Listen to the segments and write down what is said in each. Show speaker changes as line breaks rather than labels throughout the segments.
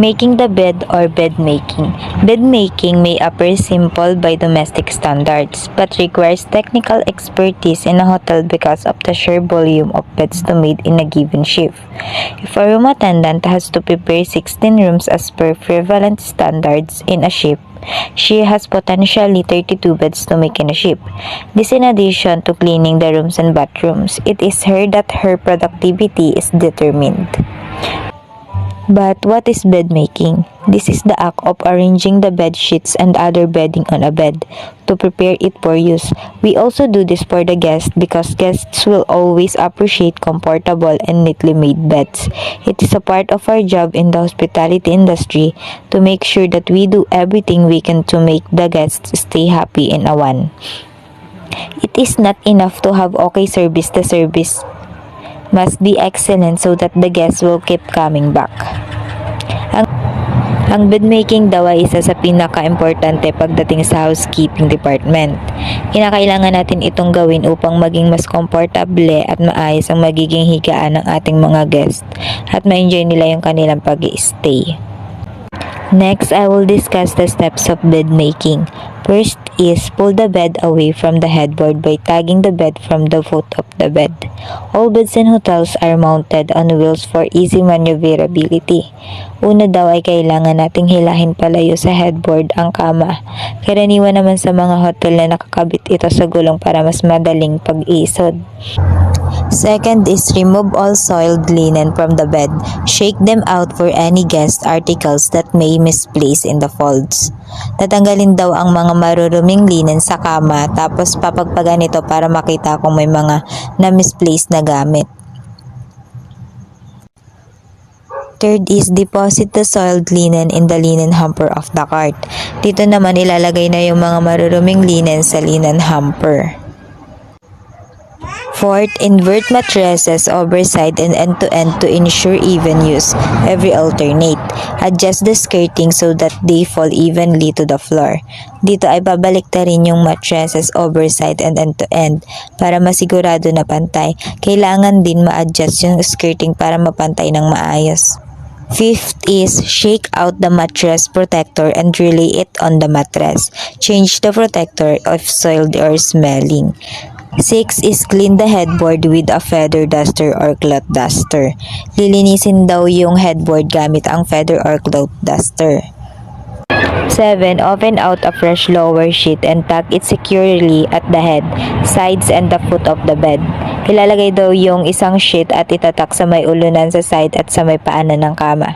Making the bed or bed making. Bed making may appear simple by domestic standards but requires technical expertise in a hotel because of the sheer volume of beds to made in a given shift. If a room attendant has to prepare 16 rooms as per prevalent standards in a shift, she has potentially 32 beds to make in a shift. This in addition to cleaning the rooms and bathrooms. It is her that her productivity is determined. But what is bed making? This is the act of arranging the bed sheets and other bedding on a bed to prepare it for use. We also do this for the guests because guests will always appreciate comfortable and neatly made beds. It is a part of our job in the hospitality industry to make sure that we do everything we can to make the guests stay happy in a one. It is not enough to have okay service. The service must be excellent so that the guests will keep coming back. Ang bed making daw ay isa sa pinaka-importante pagdating sa housekeeping department. Kinakailangan natin itong gawin upang maging mas komportable at maayos ang magiging higaan ng ating mga guests at ma-enjoy nila yung kanilang pag-i-stay. Next, I will discuss the steps of bed making. First is pull the bed away from the headboard by tagging the bed from the foot of the bed. All beds in hotels are mounted on wheels for easy maneuverability. Una daw ay kailangan nating hilahin palayo sa headboard ang kama. Karaniwan naman sa mga hotel na nakakabit ito sa gulong para mas madaling pag-isod. Second is remove all soiled linen from the bed. Shake them out for any guest articles that may misplace in the folds. Tatanggalin daw ang mga maruruming linen sa kama tapos papagpagan ito para makita kung may mga na-misplace na gamit. Third is deposit the soiled linen in the linen hamper of the cart. Dito naman ilalagay na yung mga maruruming linen sa linen hamper. Fourth, invert mattresses overside and end-to-end to ensure even use. Every alternate. Adjust the skirting so that they fall evenly to the floor. Dito ay babaliktarin yung mattresses overside and end-to-end para masigurado na pantay. Kailangan din ma-adjust yung skirting para mapantay ng maayos. Fifth is shake out the mattress protector and relay it on the mattress. Change the protector if soiled or smelling. 6 is clean the headboard with a feather duster or cloth duster. Lilinisin daw yung headboard gamit ang feather or cloth duster. 7. Open out a fresh lower sheet and tuck it securely at the head, sides, and the foot of the bed. Ilalagay daw yung isang sheet at itatak sa may ulunan sa side at sa may paanan ng kama.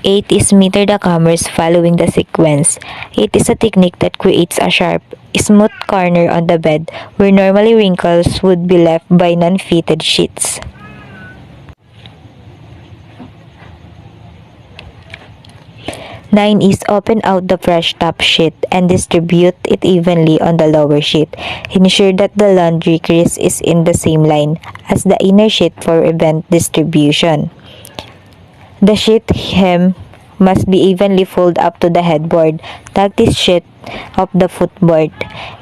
8 is meter the comers following the sequence. It is a technique that creates a sharp, smooth corner on the bed where normally wrinkles would be left by non-fitted sheets. 9 is open out the fresh top sheet and distribute it evenly on the lower sheet. Ensure that the laundry crease is in the same line as the inner sheet for event distribution. The sheet hem must be evenly folded up to the headboard. Tuck this sheet of the footboard.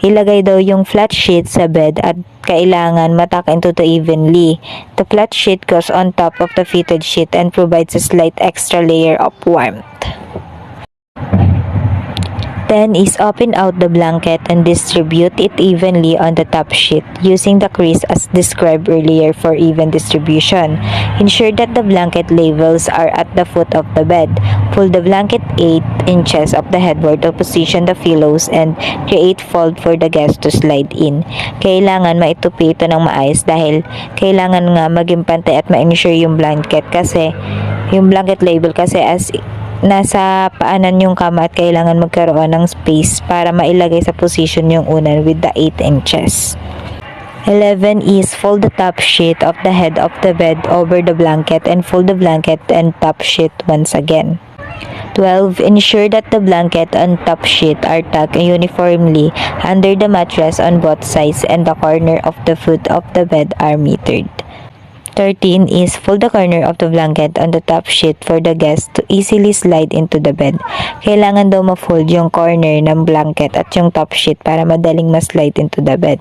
Ilagay daw yung flat sheet sa bed at kailangan matak into to evenly. The flat sheet goes on top of the fitted sheet and provides a slight extra layer of warmth. 10 is open out the blanket and distribute it evenly on the top sheet using the crease as described earlier for even distribution. Ensure that the blanket labels are at the foot of the bed. Pull the blanket 8 inches of the headboard to position the pillows and create fold for the guest to slide in. Kailangan maitupi ito ng maayos dahil kailangan nga maging pantay at ma-ensure yung blanket kasi yung blanket label kasi as nasa paanan yung kama at kailangan magkaroon ng space para mailagay sa position yung unan with the 8 inches. 11 is fold the top sheet of the head of the bed over the blanket and fold the blanket and top sheet once again. 12. Ensure that the blanket and top sheet are tucked uniformly under the mattress on both sides and the corner of the foot of the bed are metered. 13 is fold the corner of the blanket on the top sheet for the guest to easily slide into the bed. Kailangan daw ma-fold yung corner ng blanket at yung top sheet para madaling ma-slide into the bed.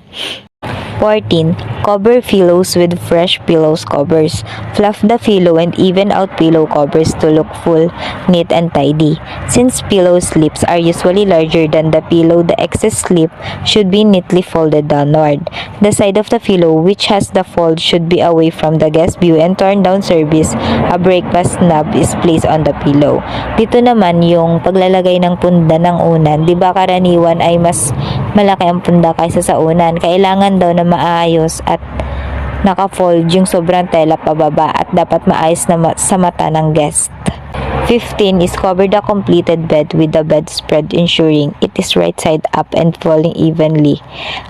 14. Cover pillows with fresh pillows covers. Fluff the pillow and even out pillow covers to look full, neat, and tidy. Since pillow slips are usually larger than the pillow, the excess slip should be neatly folded downward. The side of the pillow which has the fold should be away from the guest view, and torn down service, a breakfast knob is placed on the pillow. Dito naman yung paglalagay ng punda ng unan. 'Di ba karaniwan ay mas malaki ang punda kaysa sa unan. Kailangan daw na maayos at naka-fold yung sobrang tela pababa at dapat maayos na sa mata ng guest. 15 is cover the completed bed with the bedspread, ensuring it is right side up and falling evenly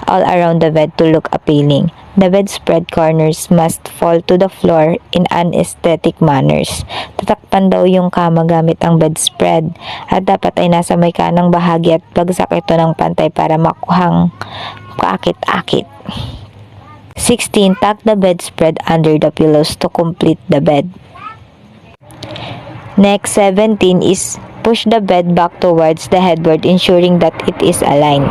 all around the bed to look appealing. The bedspread corners must fall to the floor in aesthetic manners. Tatakpan daw yung kama gamit ang bedspread at dapat ay nasa may kanang bahagi at bagsak ito ng pantay para makuhang kaakit-akit. 16. Tuck the bedspread under the pillows to complete the bed. Next, 17 is push the bed back towards the headboard, ensuring that it is aligned.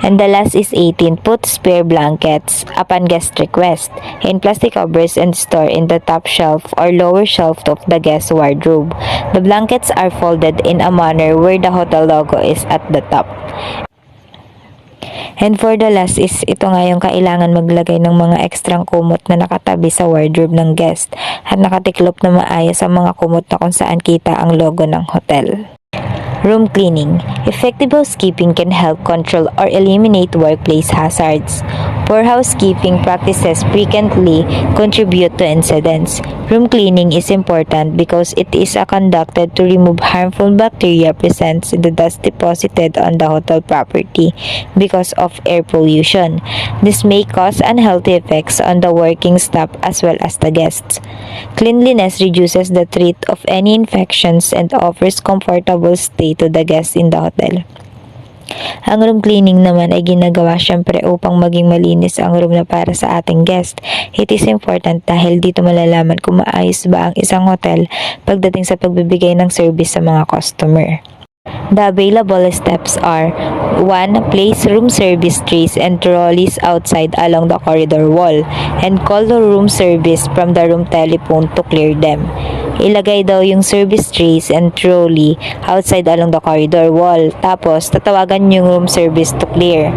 And the last is 18. Put spare blankets upon guest request in plastic covers and store in the top shelf or lower shelf of the guest wardrobe. The blankets are folded in a manner where the hotel logo is at the top. And for the last is ito nga yung kailangan maglagay ng mga ekstrang kumot na nakatabi sa wardrobe ng guest at nakatiklop na maayos ang mga kumot na kung saan kita ang logo ng hotel. Room cleaning. Effective housekeeping can help control or eliminate workplace hazards. Poor housekeeping practices frequently contribute to incidents. Room cleaning is important because it is conducted to remove harmful bacteria present in the dust deposited on the hotel property because of air pollution. This may cause unhealthy effects on the working staff as well as the guests. Cleanliness reduces the threat of any infections and offers comfortable stay to the guests in the hotel. Ang room cleaning naman ay ginagawa syempre upang maging malinis ang room na para sa ating guest. It is important dahil dito malalaman kung maayos ba ang isang hotel pagdating sa pagbibigay ng service sa mga customer. The available steps are 1. Place room service trays and trolleys outside along the corridor wall and call the room service from the room telephone to clear them. Ilagay daw yung service trays and trolley outside along the corridor wall. Tapos, tatawagan yung room service to clear.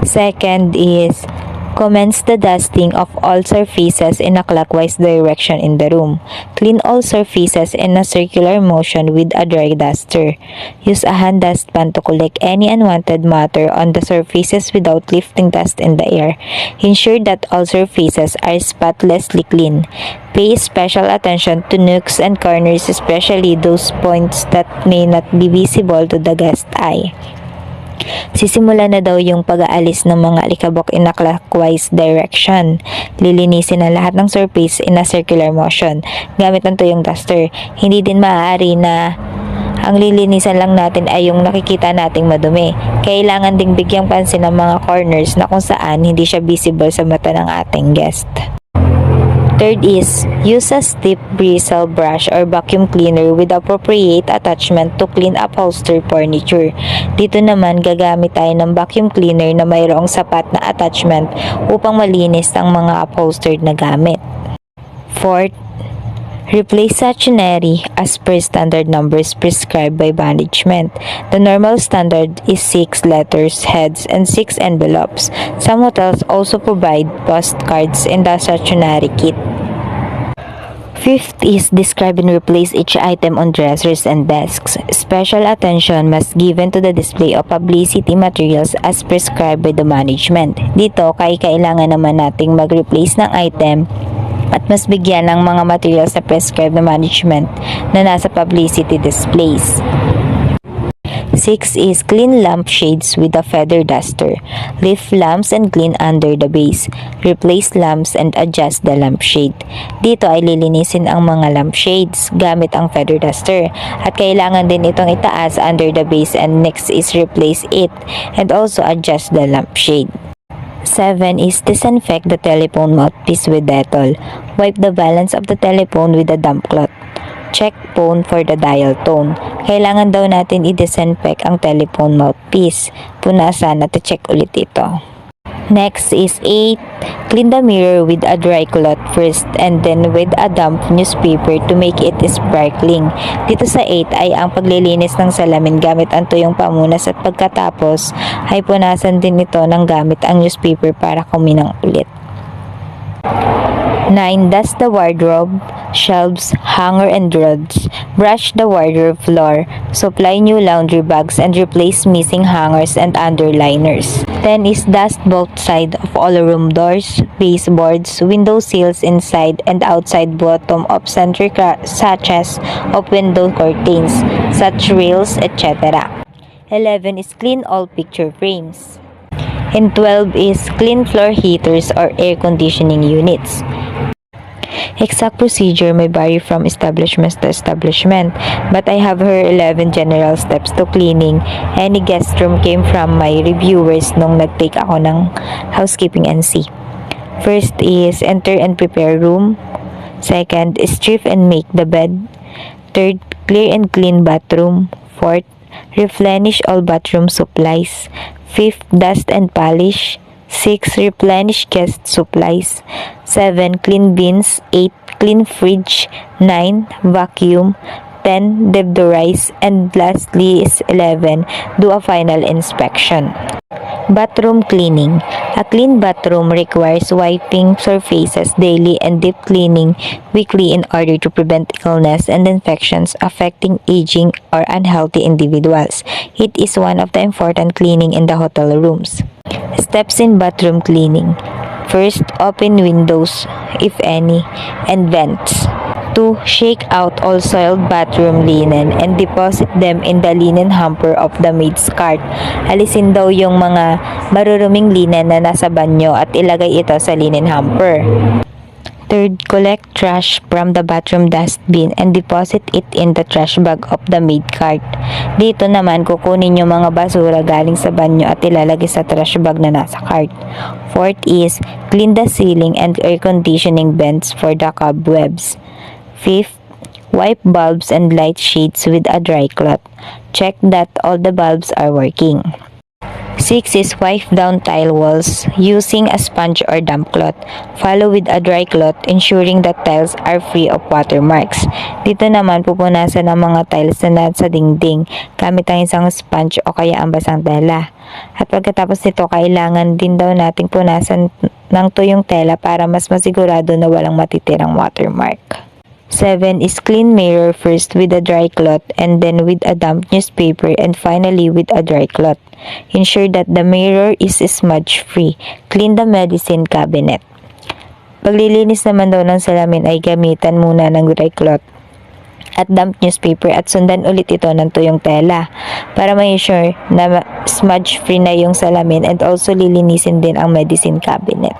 Second is, commence the dusting of all surfaces in a clockwise direction in the room. Clean all surfaces in a circular motion with a dry duster. Use a hand dustpan to collect any unwanted matter on the surfaces without lifting dust in the air. Ensure that all surfaces are spotlessly clean. Pay special attention to nooks and corners, especially those points that may not be visible to the guest eye. Sisimula na daw yung pag-aalis ng mga alikabok in a clockwise direction. Lilinisin ang lahat ng surface in a circular motion gamit ng tuyong duster. Hindi din maaari na ang lilinisan lang natin ay yung nakikita nating madumi. Kailangan ding bigyang pansin ng mga corners na kung saan hindi siya visible sa mata ng ating guest. Third is, use a stiff bristle brush or vacuum cleaner with appropriate attachment to clean upholstered furniture. Dito naman, gagamit tayo ng vacuum cleaner na mayroong sapat na attachment upang malinis ang mga upholstered na gamit. Fourth, replace stationery as per standard numbers prescribed by management. The normal standard is 6 letters, heads, and 6 envelopes. Some hotels also provide postcards in the stationery kit. Fifth is describe and replace each item on dressers and desks. Special attention must given to the display of publicity materials as prescribed by the management. Dito, kailangan naman nating mag-replace ng item at mas bigyan ng mga materials na prescribed na management na nasa publicity displays. 6 is clean lampshades with a feather duster. Lift lamps and clean under the base. Replace lamps and adjust the lampshade. Dito ay lilinisin ang mga lampshades gamit ang feather duster. At kailangan din itong itaas under the base, and next is replace it and also adjust the lampshade. 7 is disinfect the telephone mouthpiece with Dettol. Wipe the balance of the telephone with a damp cloth. Check phone for the dial tone. Kailangan daw natin i-disinfect ang telephone mouthpiece. Punasan at check ulit ito. Next is 8. Clean the mirror with a dry cloth first and then with a damp newspaper to make it sparkling. Dito sa 8 ay ang paglilinis ng salamin gamit ang tuyong pamunas at pagkatapos ay punasan din ito ng gamit ang newspaper para kuminang ulit. 9. Dust the wardrobe, shelves, hanger, and rods. Brush the wardrobe floor. Supply new laundry bags and replace missing hangers and underliners. 10 is dust both sides of all room doors, baseboards, window sills inside and outside bottom of center sashes of window curtains, such rails, etc. 11 is clean all picture frames. And 12 is clean floor heaters or air conditioning units. Exact procedure may vary from establishment to establishment, but I have her 11 general steps to cleaning any guest room came from my reviewers nung nag-take ako ng housekeeping NC. First is enter and prepare room. Second, strip and make the bed. Third, clear and clean bathroom. Fourth, replenish all bathroom supplies. Fifth, dust and polish. 6. Replenish guest supplies. 7. Clean bins. 8. Clean fridge. 9. Vacuum. 10. Deodorize. And lastly is 11. Do a final inspection. Bathroom cleaning. A clean bathroom requires wiping surfaces daily and deep cleaning weekly in order to prevent illness and infections affecting aging or unhealthy individuals. It is one of the important cleaning in the hotel rooms. Steps in bathroom cleaning. First, open windows, if any, and vents. 2. Shake out all soiled bathroom linen and deposit them in the linen hamper of the maid's cart. Alisin daw yung mga maruruming linen na nasa banyo at ilagay ito sa linen hamper. Third, collect trash from the bathroom dustbin and deposit it in the trash bag of the maid cart. Dito naman, kukunin yung mga basura galing sa banyo at ilalagay sa trash bag na nasa cart. Fourth is, clean the ceiling and air conditioning vents for the cobwebs. Fifth, wipe bulbs and light shades with a dry cloth. Check that all the bulbs are working. 6 is wipe down tile walls using a sponge or damp cloth. Follow with a dry cloth, ensuring that tiles are free of watermarks. Dito naman pupunasan ang mga tiles na nasa dingding gamit ang isang sponge o kaya ang basang tela. At pagkatapos nito, kailangan din daw nating punasan ng tuyong tela para mas masigurado na walang matitirang watermark. 7 is clean mirror first with a dry cloth and then with a damp newspaper and finally with a dry cloth. Ensure that the mirror is smudge free. Clean the medicine cabinet. Paglilinis naman daw ng salamin ay gamitan muna ng dry cloth at damp newspaper at sundan ulit ito ng tuyong tela para ma-ensure na smudge free na yung salamin and also lilinisin din ang medicine cabinet.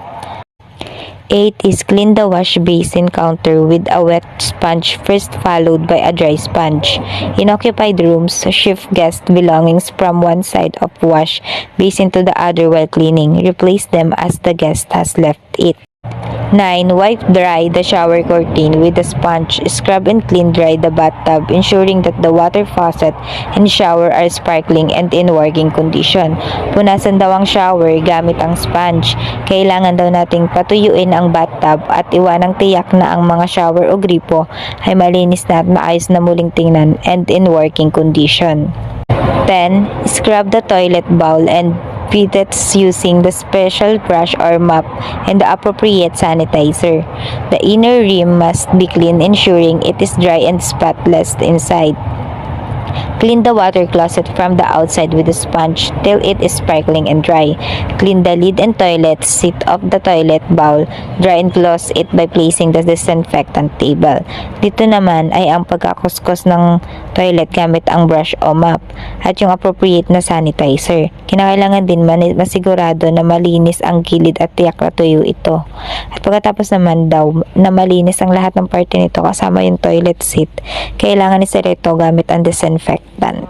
8 is clean the wash basin counter with a wet sponge first followed by a dry sponge. In occupied rooms, shift guest belongings from one side of wash basin to the other while cleaning. Replace them as the guest has left it. 9. Wipe dry the shower curtain with a sponge. Scrub and clean dry the bathtub, ensuring that the water faucet and shower are sparkling and in working condition. Punasan daw ang shower gamit ang sponge. Kailangan daw nating patuyuin ang bathtub at iwanang tiyak na ang mga shower o gripo ay malinis na at maayos na muling tingnan and in working condition. 10. Scrub the toilet bowl and faucets using the special brush or mop and the appropriate sanitizer. The inner rim must be clean, ensuring it is dry and spotless inside. Clean the water closet from the outside with a sponge till it is sparkling and dry. Clean the lid and toilet seat of the toilet bowl. Dry and close it by placing the disinfectant table. Dito naman ay ang pagkakuskus ng toilet gamit ang brush o mop at yung appropriate na sanitizer. Kinakailangan din masigurado na malinis ang gilid at tiyak na tuyo ito. At pagkatapos naman daw na malinis ang lahat ng parte nito kasama yung toilet seat, kailangan isara ito gamit ang disinfectant.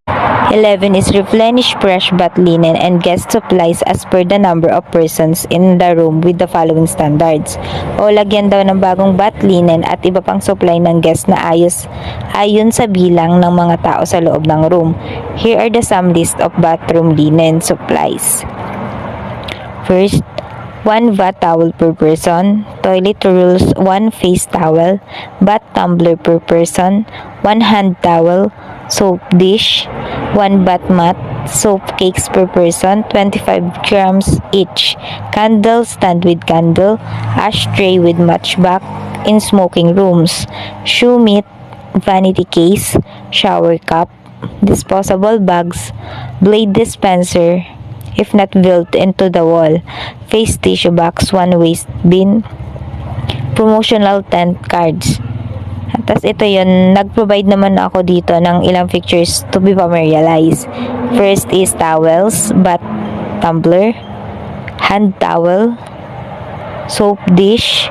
11 is replenish fresh bath linen and guest supplies as per the number of persons in the room with the following standards. O lagyan daw ng bagong bath linen at iba pang supply ng guest na ayon sa bilang ng mga tao sa loob ng room. Here are the some list of bathroom linen supplies. First, 1 bath towel per person, toilet rolls 1 face towel, bath tumbler per person, 1 hand towel, soap dish, 1 bath mat, soap cakes per person, 25 grams each, candle stand with candle, ashtray with matchbox in smoking rooms, shoe mitt, vanity case, shower cup, disposable bags, blade dispenser, if not built into the wall, face tissue box, 1 waste bin, promotional tent cards. Tapos ito yun, nag-provide naman ako dito ng ilang pictures to be familiarized. First is towels, bath tumbler, hand towel, soap dish,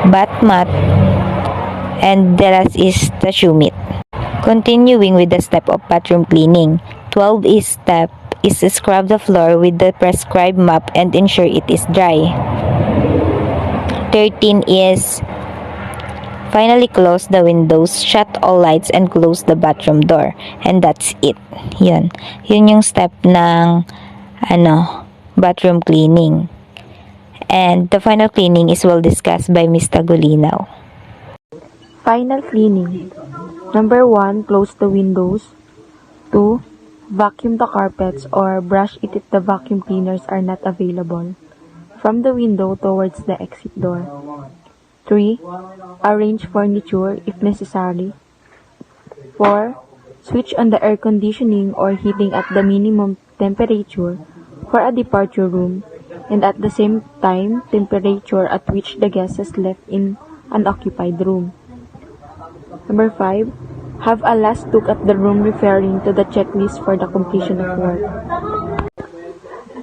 bath mat, and the rest is the shoe mitt. Continuing with the step of bathroom cleaning. 12 is scrub the floor with the prescribed mop and ensure it is dry. 13 is finally close the windows, shut all lights, and close the bathroom door. And that's it. Yun yung step ng bathroom cleaning. And the final cleaning is well discussed by Ms. Tagulinaw.
Final cleaning. Number 1, close the windows. 2, vacuum the carpets or brush it if the vacuum cleaners are not available, from the window towards the exit door. 3, arrange furniture if necessary. 4, switch on the air conditioning or heating at the minimum temperature for a departure room and at the same time temperature at which the guest has left in an occupied room. Number 5, have a last look at the room referring to the checklist for the completion of work.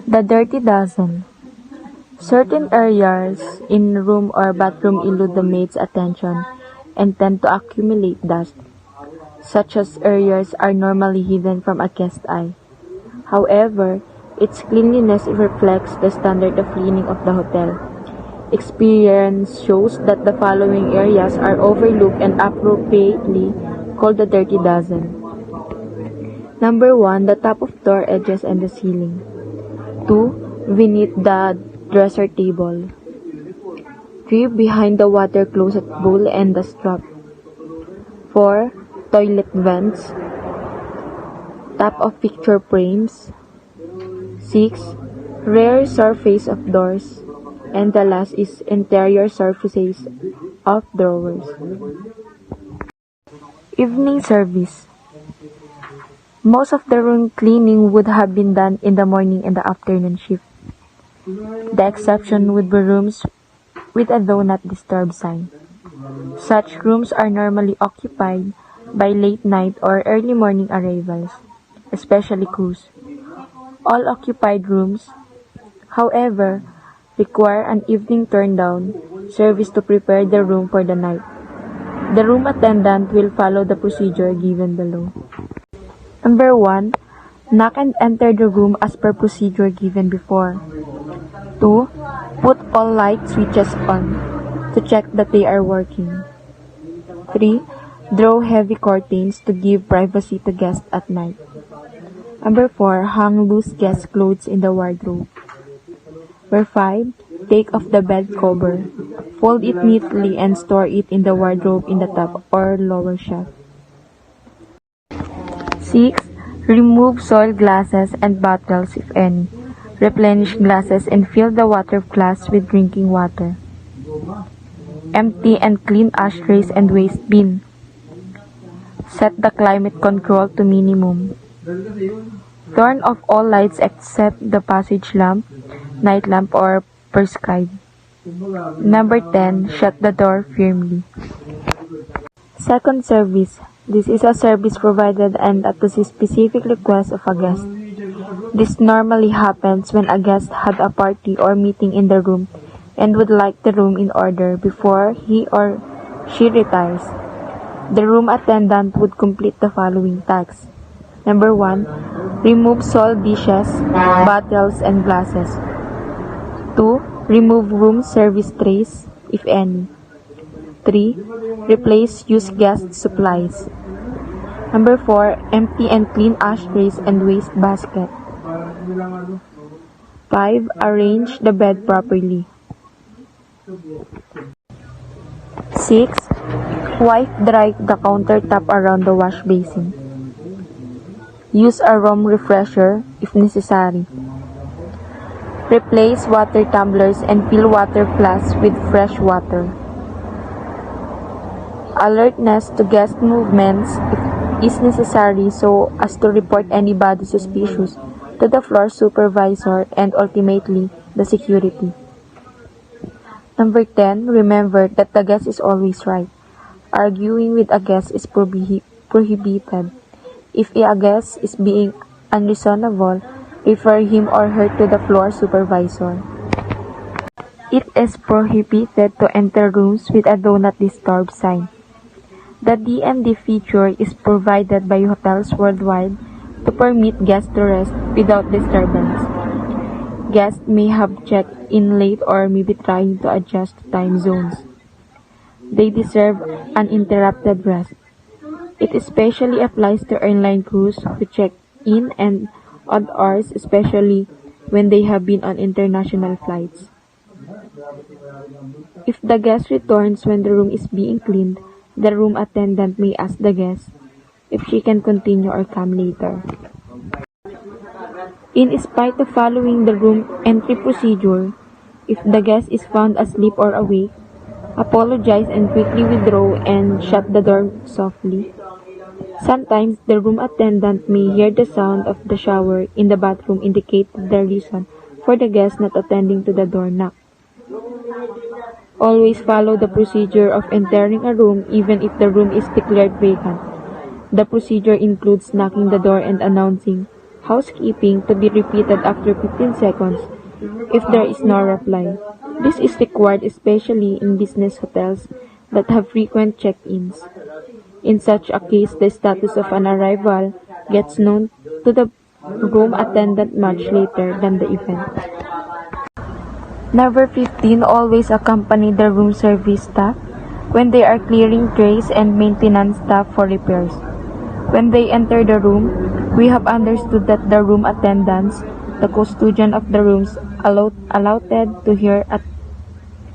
The dirty dozen. Certain areas in room or bathroom elude the maid's attention and tend to accumulate dust. Such as areas are normally hidden from a guest's eye. However, its cleanliness reflects the standard of cleaning of the hotel. Experience shows that the following areas are overlooked and appropriately called the dirty dozen. Number 1, the top of door edges and the ceiling. 2, beneath the dresser table. 3, behind the water closet bowl and the strap. 4, toilet vents. Top of picture frames. 6, rear surface of doors. And the last is interior surfaces of drawers. Evening service. Most of the room cleaning would have been done in the morning and the afternoon shift. The exception would be rooms with a do not disturb sign. Such rooms are normally occupied by late night or early morning arrivals, especially crews. All occupied rooms, however, require an evening turn-down service to prepare the room for the night. The room attendant will follow the procedure given below. Number 1, knock and enter the room as per procedure given before. 2, put all light switches on to check that they are working. 3, draw heavy curtains to give privacy to guests at night. Number 4, hang loose guest clothes in the wardrobe. Number 5, take off the bed cover. Fold it neatly and store it in the wardrobe in the top or lower shelf. 6, remove soiled glasses and bottles if any. Replenish glasses and fill the water flask with drinking water. Empty and clean ashtrays and waste bin. Set the climate control to minimum. Turn off all lights except the passage lamp, night lamp, or prescribed. Number 10, shut the door firmly. Second service. This is a service provided and at the specific request of a guest. This normally happens when a guest had a party or meeting in the room and would like the room in order before he or she retires. The room attendant would complete the following tasks. Number 1. Remove soiled dishes, bottles, and glasses. 2. Remove room service trays, if any. 3. Replace used guest supplies. Number 4. Empty and clean ashtrays and waste basket. 5. Arrange the bed properly. 6. Wipe dry the countertop around the wash basin. Use a room refresher if necessary. Replace water tumblers and fill water flasks with fresh water. Alertness to guest movements if is necessary so as to report anybody suspicious to the floor supervisor and ultimately the security. Number 10. Remember that the guest is always right. Arguing with a guest is prohibited. If a guest is being unreasonable, refer him or her to the floor supervisor. It is prohibited to enter rooms with a Do Not Disturb sign. The DND feature is provided by hotels worldwide to permit guests to rest without disturbance. Guests may have checked in late or may be trying to adjust to time zones. They deserve uninterrupted rest. It especially applies to airline crews who check in and odd hours, especially when they have been on international flights. If the guest returns when the room is being cleaned, the room attendant may ask the guest if she can continue or come later. In spite of following the room entry procedure, if the guest is found asleep or awake, apologize and quickly withdraw and shut the door softly. Sometimes the room attendant may hear the sound of the shower in the bathroom indicate the reason for the guest not attending to the door knock. Always follow the procedure of entering a room even if the room is declared vacant. The procedure includes knocking the door and announcing housekeeping to be repeated after 15 seconds if there is no reply. This is required especially in business hotels that have frequent check-ins. In such a case, the status of an arrival gets known to the room attendant much later than the event. Number 15. Always accompany the room service staff when they are clearing trays and maintenance staff for repairs. When they enter the room, we have understood that the room attendants, the custodian of the rooms, allowed to hear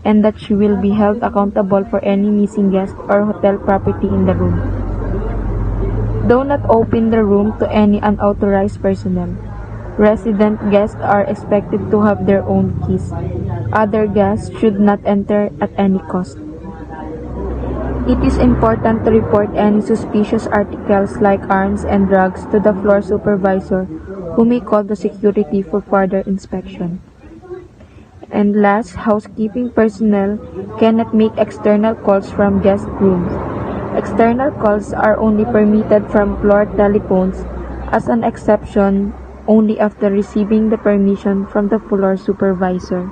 and that she will be held accountable for any missing guest or hotel property in the room. Do not open the room to any unauthorized personnel. Resident guests are expected to have their own keys. Other guests should not enter at any cost. It is important to report any suspicious articles like arms and drugs to the floor supervisor, who may call the security for further inspection. And last, housekeeping personnel cannot make external calls from guest rooms. External calls are only permitted from floor telephones, as an exception only after receiving the permission from the floor supervisor.